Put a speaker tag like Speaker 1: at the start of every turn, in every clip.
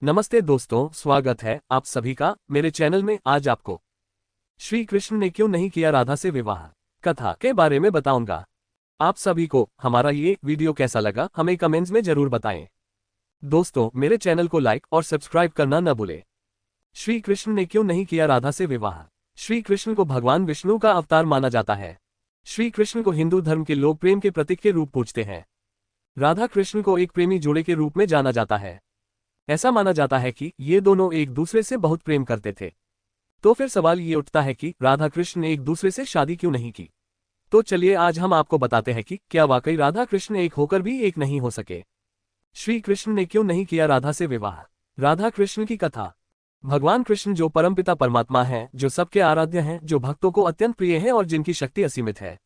Speaker 1: नमस्ते दोस्तों, स्वागत है आप सभी का मेरे चैनल में। आज आपको श्री कृष्ण ने क्यों नहीं किया राधा से विवाह कथा के बारे में बताऊंगा। आप सभी को हमारा ये वीडियो कैसा लगा हमें कमेंट्स में जरूर बताएं। दोस्तों, मेरे चैनल को लाइक और सब्सक्राइब करना न भूलें। श्री कृष्ण ने क्यों नहीं किया राधा से विवाह। श्री कृष्ण को भगवान विष्णु का अवतार माना जाता है। श्री कृष्ण को हिंदू धर्म के लोग प्रेम के प्रतीक के रूप पूजते हैं। राधा कृष्ण को एक प्रेमी जोड़े के रूप में जाना जाता है। ऐसा माना जाता है कि ये दोनों एक दूसरे से बहुत प्रेम करते थे। तो फिर सवाल ये उठता है कि राधा कृष्ण ने एक दूसरे से शादी क्यों नहीं की। तो चलिए आज हम आपको बताते हैं कि क्या वाकई राधा कृष्ण एक होकर भी एक नहीं हो सके। श्री कृष्ण ने क्यों नहीं किया राधा से विवाह। राधा कृष्ण की कथा। भगवान कृष्ण जो परमपिता परमात्मा हैं, जो सबके आराध्य हैं, जो भक्तों को अत्यंत प्रिय हैं और जिनकी शक्ति असीमित है।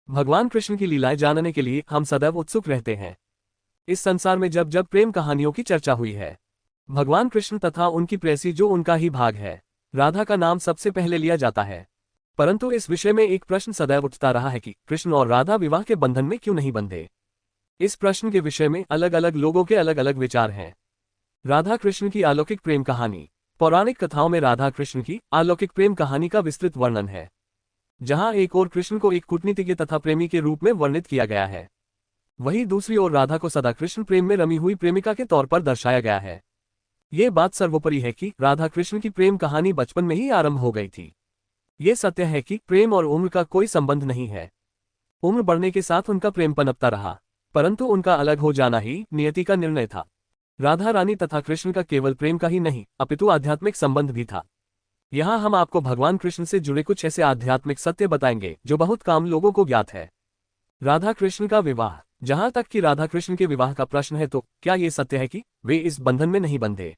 Speaker 1: भगवान कृष्ण की लीलाएं जानने के लिए हम सदैव उत्सुक रहते हैं। इस संसार में जब जब प्रेम कहानियों की चर्चा हुई है, भगवान कृष्ण तथा उनकी प्रेयसी जो उनका ही भाग है, राधा का नाम सबसे पहले लिया जाता है। परंतु इस विषय में एक प्रश्न सदैव उठता रहा है कि कृष्ण और राधा विवाह के बंधन में क्यों नहीं बंधे। इस प्रश्न के विषय में अलग अलग लोगों के अलग अलग विचार हैं। राधा कृष्ण की अलौकिक प्रेम कहानी। पौराणिक कथाओं में राधा कृष्ण की अलौकिक प्रेम कहानी का विस्तृत वर्णन है, जहां एक ओर कृष्ण को एक कूटनीतिज्ञ तथा प्रेमी के रूप में वर्णित किया गया है, वहीं दूसरी ओर राधा को सदा कृष्ण प्रेम में रमी हुई प्रेमिका के तौर पर दर्शाया गया है। ये बात सर्वोपरि है कि राधा कृष्ण की प्रेम कहानी बचपन में ही आरंभ हो गई थी। ये सत्य है कि प्रेम और उम्र का कोई संबंध नहीं है। उम्र बढ़ने के साथ उनका प्रेम पनपता रहा, परंतु उनका अलग हो जाना ही नियति का निर्णय था। राधा रानी तथा कृष्ण का केवल प्रेम का ही नहीं अपितु आध्यात्मिक संबंध भी था। यहाँ हम आपको भगवान कृष्ण से जुड़े कुछ ऐसे आध्यात्मिक सत्य बताएंगे जो बहुत कम लोगों को ज्ञात है। राधा कृष्ण का विवाह। जहां तक कि राधा कृष्ण के विवाह का प्रश्न है, तो क्या ये सत्य है कि वे इस बंधन में नहीं बंधे?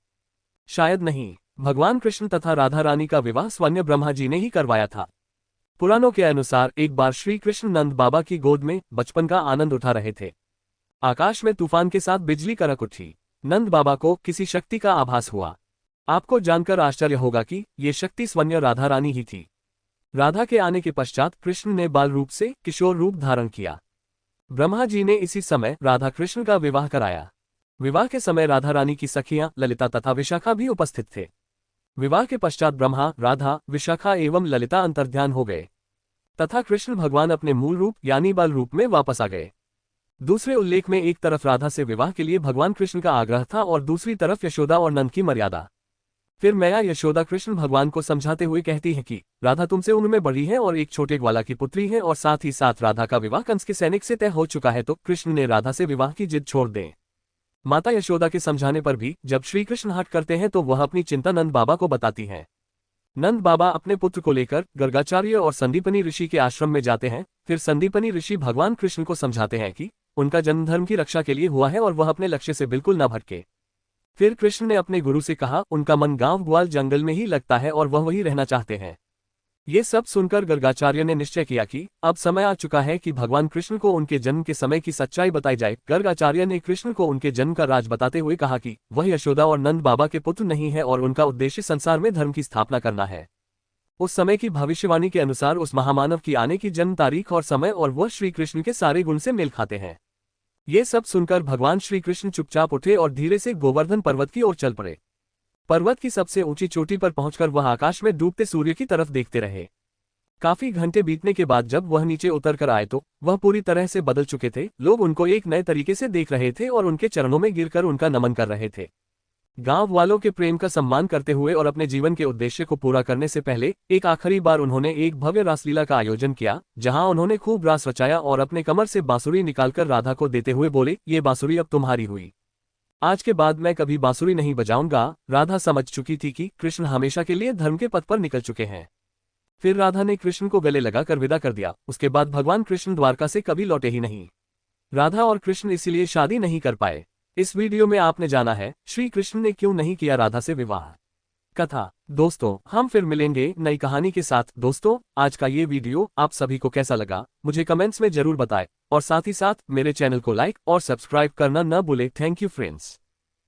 Speaker 1: शायद नहीं। भगवान कृष्ण तथा राधा रानी का विवाह स्वयं ब्रह्मा जी ने ही करवाया था। पुराणों के अनुसार एक बार श्री कृष्ण नंद बाबा की गोद में बचपन का आनंद उठा रहे थे। आकाश में तूफान के साथ बिजली कड़क उठी। नंद बाबा को किसी शक्ति का आभास हुआ। आपको जानकर आश्चर्य होगा कि ये शक्ति स्वयं राधा रानी ही थी। राधा के आने के पश्चात कृष्ण ने बाल रूप से किशोर रूप धारण किया। ब्रह्मा जी ने इसी समय राधा कृष्ण का विवाह कराया। विवाह के समय राधा रानी की सखियां ललिता तथा विशाखा भी उपस्थित थे। विवाह के पश्चात ब्रह्मा, राधा, विशाखा एवं ललिता अंतर्ध्यान हो गए तथा कृष्ण भगवान अपने मूल रूप यानी बाल रूप में वापस आ गए। दूसरे उल्लेख में एक तरफ राधा से विवाह के लिए भगवान कृष्ण का आग्रह था और दूसरी तरफ यशोदा और नंद की मर्यादा। फिर मैया यशोदा कृष्ण भगवान को समझाते हुए कहती है कि राधा तुमसे उम्र में बड़ी है और एक छोटे ग्वाला की पुत्री है, और साथ ही साथ राधा का विवाह कंस के सैनिक से तय हो चुका है, तो कृष्ण ने राधा से विवाह की जिद छोड़ दें। माता यशोदा के समझाने पर भी जब श्री कृष्ण हट करते हैं तो वह अपनी चिंता नंद बाबा को बताती हैं। नंद बाबा अपने पुत्र को लेकर गर्गाचार्य और संदीपनी ऋषि के आश्रम में जाते हैं। फिर संदीपनी ऋषि भगवान कृष्ण को समझाते हैं कि उनका जन्म धर्म की रक्षा के लिए हुआ है और वह अपने लक्ष्य से बिल्कुल न भटके। फिर कृष्ण ने अपने गुरु से कहा उनका मन गांव ग्वाल जंगल में ही लगता है और वह वही रहना चाहते हैं। ये सब सुनकर गर्गाचार्य ने निश्चय किया कि अब समय आ चुका है कि भगवान कृष्ण को उनके जन्म के समय की सच्चाई बताई जाए। गर्गाचार्य ने कृष्ण को उनके जन्म का राज बताते हुए कहा कि वह यशोदा और नंद बाबा के पुत्र नहीं है और उनका उद्देश्य संसार में धर्म की स्थापना करना है। उस समय की भविष्यवाणी के अनुसार उस महामानव की आने की जन्म तारीख और समय और वह श्री कृष्ण के सारे गुण से मेल खाते हैं। ये सब सुनकर भगवान श्री कृष्ण चुपचाप उठे और धीरे से गोवर्धन पर्वत की ओर चल पड़े। पर्वत की सबसे ऊंची चोटी पर पहुंचकर वह आकाश में डूबते सूर्य की तरफ देखते रहे। काफी घंटे बीतने के बाद जब वह नीचे उतर कर आए तो वह पूरी तरह से बदल चुके थे। लोग उनको एक नए तरीके से देख रहे थे और उनके चरणों में गिरकर उनका नमन कर रहे थे। गांव वालों के प्रेम का सम्मान करते हुए और अपने जीवन के उद्देश्य को पूरा करने से पहले एक आखिरी बार उन्होंने एक भव्य रासलीला का आयोजन किया, जहां उन्होंने खूब रास रचाया और अपने कमर से बांसुरी निकालकर राधा को देते हुए बोले, ये बांसुरी अब तुम्हारी हुई। आज के बाद मैं कभी बांसुरी नहीं बजाऊंगा। राधा समझ चुकी थी कि कृष्ण हमेशा के लिए धर्म के पथ पर निकल चुके हैं। फिर राधा ने कृष्ण को गले लगाकर विदा कर दिया। उसके बाद भगवान कृष्ण द्वारका से कभी लौटे ही नहीं। राधा और कृष्ण इसीलिए शादी नहीं कर पाए। इस वीडियो में आपने जाना है श्री कृष्ण ने क्यों नहीं किया राधा से विवाह कथा। दोस्तों, हम फिर मिलेंगे नई कहानी के साथ। दोस्तों, आज का ये वीडियो आप सभी को कैसा लगा मुझे कमेंट्स में जरूर बताएं और साथ ही साथ मेरे चैनल को लाइक और सब्सक्राइब करना न भूलें। Thank you friends.